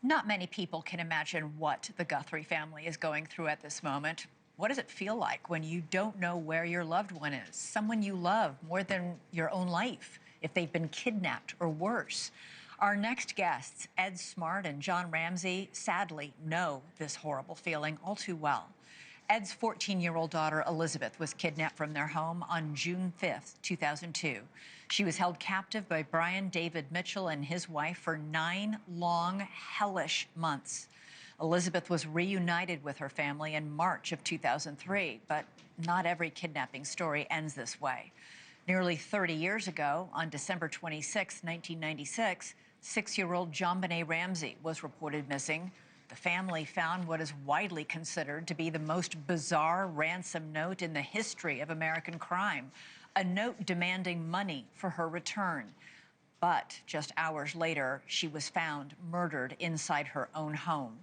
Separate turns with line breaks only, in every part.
Not many people can imagine what the Guthrie family is going through at this moment. What does it feel like when you don't know where your loved one is, someone you love more than your own life, if they've been kidnapped or worse? Our next guests, Ed Smart and John Ramsey, sadly know this horrible feeling all too well. Ed's 14-year-old daughter, Elizabeth, was kidnapped from their home on June 5th, 2002. She was held captive by Brian David Mitchell and his wife for 9 long, hellish months. Elizabeth was reunited with her family in March of 2003, but not every kidnapping story ends this way. Nearly 30 years ago, on December 26, 1996, 6-year-old JonBenét Ramsey was reported missing. The family found what is widely considered to be the most bizarre ransom note in the history of American crime, a note demanding money for her return. But just hours later, she was found murdered inside her own home.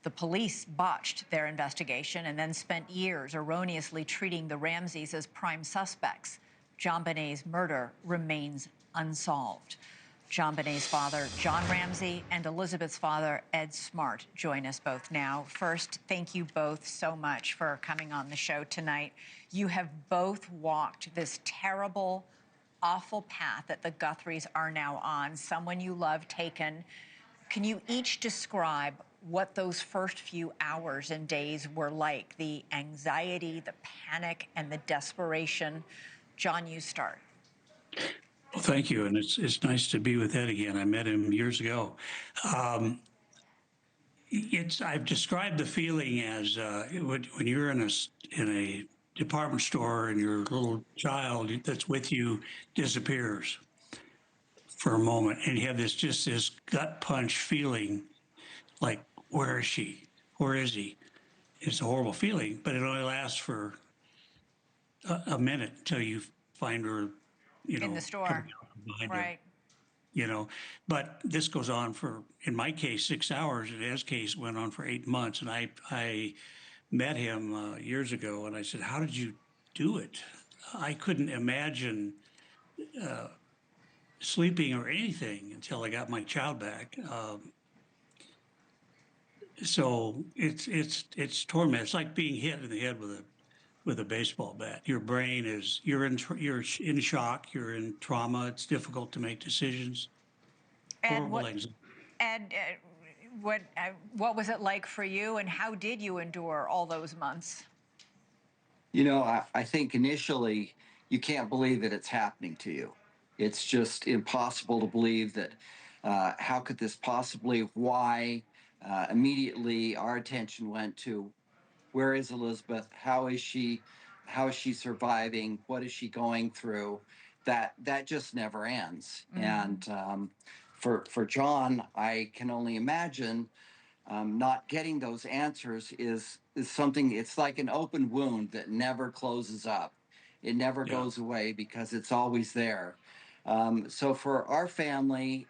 The police botched their investigation and then spent years erroneously treating the Ramseys as prime suspects. JonBenét's murder remains unsolved. JonBenét's father, John Ramsey, and Elizabeth's father, Ed Smart, join us both now. First, thank you both so much for coming on the show tonight. You have both walked this terrible, awful path that the Guthries are now on, someone you love taken. Can you each describe what those first few hours and days were like? The anxiety, the panic, and the desperation. John, you start.
Well, thank you, and it's nice to be with Ed again. I met him years ago. I've described the feeling as when you're in a department store and your little child that's with you disappears for a moment, and you have this gut punch feeling, like where is she? Where is he? It's a horrible feeling, but it only lasts for a minute until you find her,
In the store,
behind him.
right?
But this goes on for, in my case, 6 hours. In his case, went on for 8 months. And I met him years ago, and I said, "How did you do it?" I couldn't imagine sleeping or anything until I got my child back. So it's torment. It's like being hit in the head with a baseball bat. Your brain is you're in shock. You're in trauma. It's difficult to make decisions.
Ed,
Horrible anxiety.
Ed, what was it like for you, and how did you endure all those months?
You know, I think initially you can't believe that it's happening to you. It's just impossible to believe that. How could this possibly? Why? Immediately, our attention went to where is Elizabeth? How is she? How is she surviving? What is she going through? That just never ends. Mm-hmm. And for John, I can only imagine not getting those answers is something. It's like an open wound that never closes up. It never goes away because it's always there. So for our family,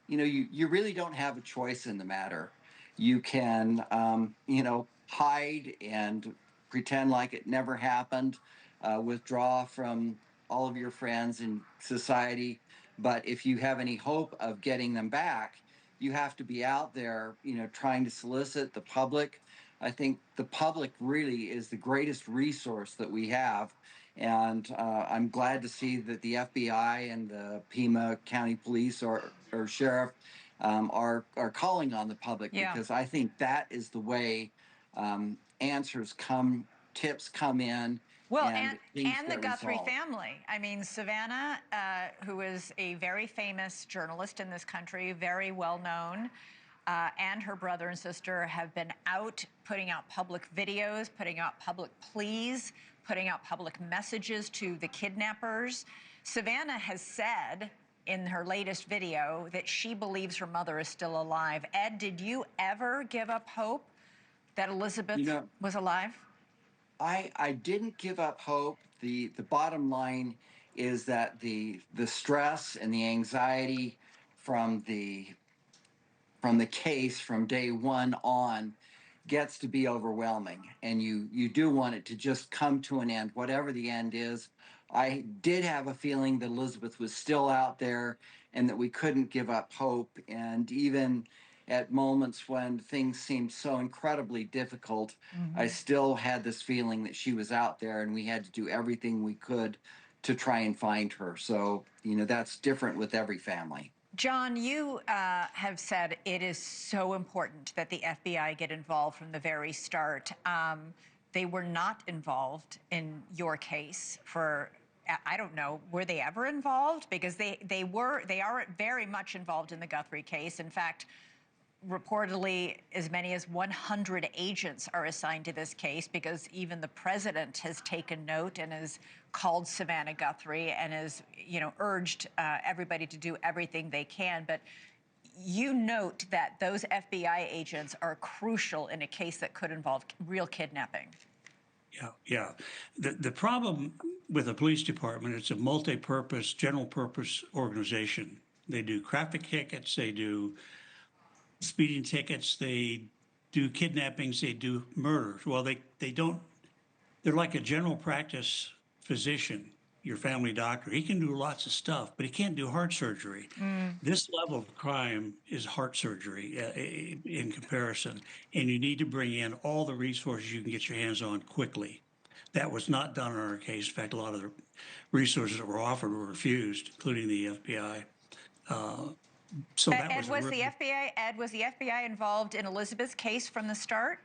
you really don't have a choice in the matter. You can, hide and pretend like it never happened, withdraw from all of your friends in society. But if you have any hope of getting them back, you have to be out there, trying to solicit the public. I think the public really is the greatest resource that we have. And I'm glad to see that the FBI and the Pima County Police or Sheriff are calling on the public, because I think that is the way answers come, tips come in.
Well, and the Guthrie family. I mean, Savannah, who is a very famous journalist in this country, very well known, and her brother and sister have been out putting out public videos, putting out public pleas, putting out public messages to the kidnappers. Savannah has said in her latest video that she believes her mother is still alive. Ed, did you ever give up hope that Elizabeth was alive?
I didn't give up hope. The bottom line is that the stress and the anxiety from the case from day one on gets to be overwhelming, and you do want it to just come to an end, whatever the end is. I did have a feeling that Elizabeth was still out there and that we couldn't give up hope. And even at moments when things seemed so incredibly difficult, I still had this feeling that she was out there and we had to do everything we could to try and find her. So, that's different with every family.
John, you have said it is so important that the FBI get involved from the very start. They were not involved in your case for, I don't know, were they ever involved? Because they are very much involved in the Guthrie case. In fact, reportedly, as many as 100 agents are assigned to this case because even the president has taken note and has called Savannah Guthrie and has, urged everybody to do everything they can. But you note that those FBI agents are crucial in a case that could involve real kidnapping.
Yeah. The problem with the police department, it's a multi-purpose, general-purpose organization. They do traffic tickets, they do speeding tickets, they do kidnappings, they do murders. Well, they don't, they're like a general practice physician, your family doctor. He can do lots of stuff, but he can't do heart surgery. This level of crime is heart surgery in comparison, and you need to bring in all the resources you can get your hands on quickly. That was not done in our case. In fact, a lot of the resources that were offered were refused, including the FBI. So that was
Ed, was the FBI involved in Elizabeth's case from the start?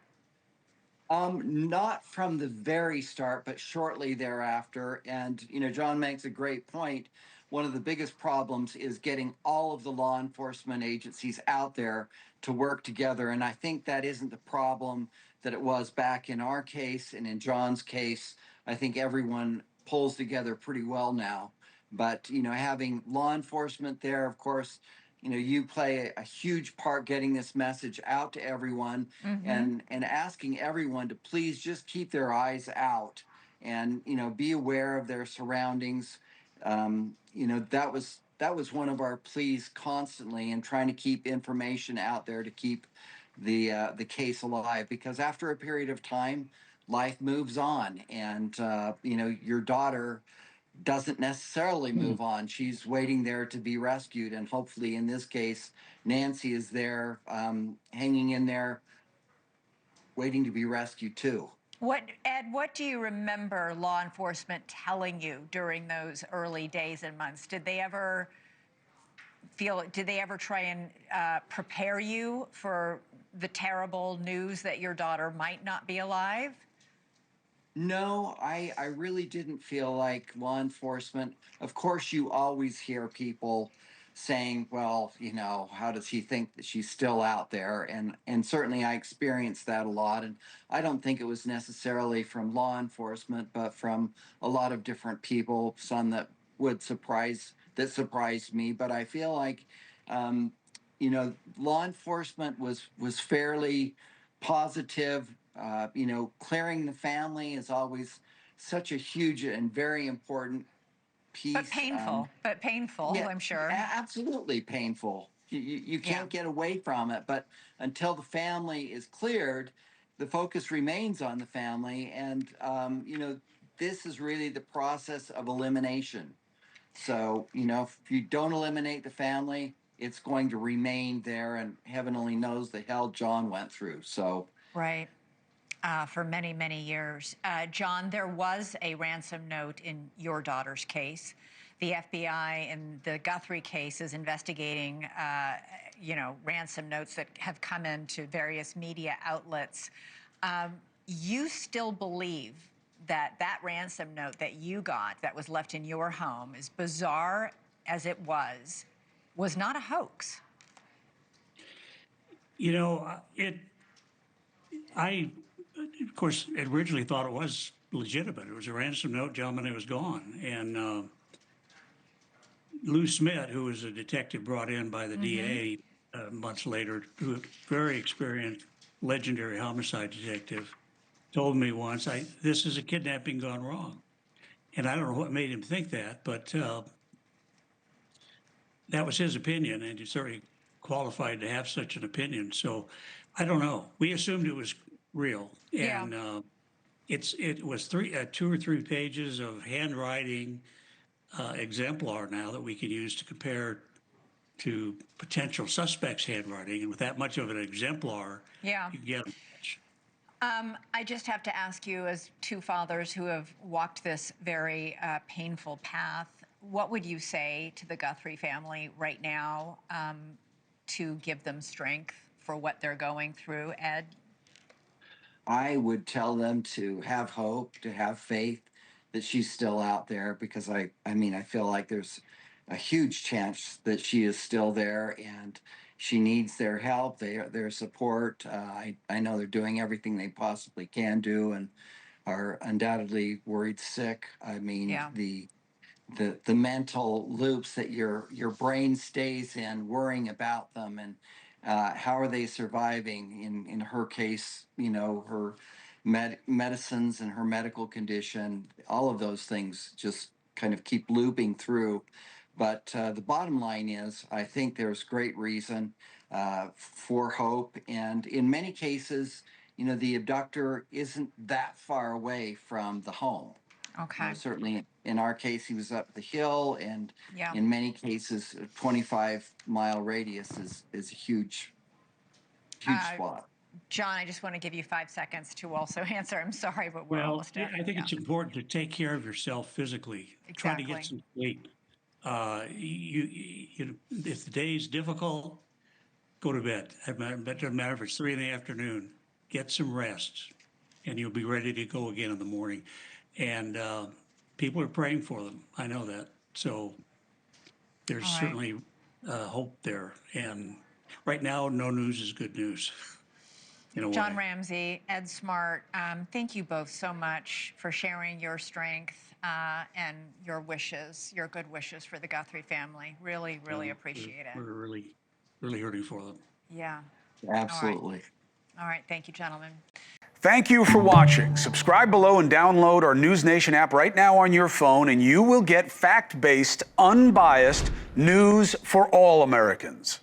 Not from the very start, but shortly thereafter. And, John makes a great point. One of the biggest problems is getting all of the law enforcement agencies out there to work together. And I think that isn't the problem that it was back in our case and in John's case. I think everyone pulls together pretty well now. But, having law enforcement there, of course, you play a huge part getting this message out to everyone and asking everyone to please just keep their eyes out and, be aware of their surroundings. That was one of our pleas constantly, and trying to keep information out there to keep the case alive, because after a period of time, life moves on, and your daughter doesn't necessarily move on. She's waiting there to be rescued, and hopefully, in this case, Nancy is there, hanging in there, waiting to be rescued too.
Ed, what do you remember law enforcement telling you during those early days and months? Did they ever try and prepare you for the terrible news that your daughter might not be alive?
No, I really didn't feel like law enforcement. Of course, you always hear people saying, well, how does he think that she's still out there? And certainly I experienced that a lot. And I don't think it was necessarily from law enforcement, but from a lot of different people, some that surprised me. But I feel like, law enforcement was fairly positive. Clearing the family is always such a huge and very important piece.
But painful,
Yeah,
I'm sure.
Absolutely painful. You can't get away from it. But until the family is cleared, the focus remains on the family. And, this is really the process of elimination. So, if you don't eliminate the family, it's going to remain there. And heaven only knows the hell John went through. So,
Right. For many, many years. John, there was a ransom note in your daughter's case. The FBI in the Guthrie case is investigating, ransom notes that have come into various media outlets. You still believe that ransom note that you got that was left in your home, as bizarre as it was not a hoax?
Of course, originally thought it was legitimate. It was a ransom note. JonBenét was gone. And Lou Smith, who was a detective brought in by the DA months later, who very experienced, legendary homicide detective, told me once, this is a kidnapping gone wrong. And I don't know what made him think that, but that was his opinion, and he's certainly qualified to have such an opinion. So I don't know. We assumed it was real. And it was 2 or 3 pages of handwriting, exemplar now that we can use to compare to potential suspects' handwriting, and with that much of an exemplar,
Yeah.
you get a match.
I just have to ask you, as two fathers who have walked this very painful path, what would you say to the Guthrie family right now to give them strength for what they're going through, Ed?
I would tell them to have hope, to have faith that she's still out there, because I mean, I feel like there's a huge chance that she is still there, and she needs their help, their support. I know they're doing everything they possibly can do, and are undoubtedly worried sick. I mean,
Yeah.
the mental loops that your brain stays in, worrying about them, and how are they surviving. In her case, you know, her medicines and her medical condition, all of those things just kind of keep looping through. But the bottom line is, I think there's great reason for hope, and in many cases, you know, the abductor isn't that far away from the home. You
Okay.
know, certainly in our case, he was up the hill, and
Yeah.
in many cases, a 25-mile radius is a huge spot.
John, I just want to give you 5 seconds to also answer. I'm sorry, but we're
Well,
almost
yeah,
done.
I think it's important to take care of yourself physically. Try to
Exactly.
get some sleep. If the day is difficult, go to bed. It doesn't matter if it's 3 in the afternoon. Get some rest, and you'll be ready to go again in the morning. And people are praying for them. I know that. So there's
All right.
certainly hope there. And right now, no news is good news. In a
John
way.
Ramsey, Ed Smart, thank you both so much for sharing your strength and your wishes, your good wishes for the Guthrie family. Really, really appreciate it.
We're really, really hurting for them.
Yeah.
Absolutely.
All right. Thank you, gentlemen.
Thank you for watching. Subscribe below and download our NewsNation app right now on your phone, and you will get fact-based, unbiased news for all Americans.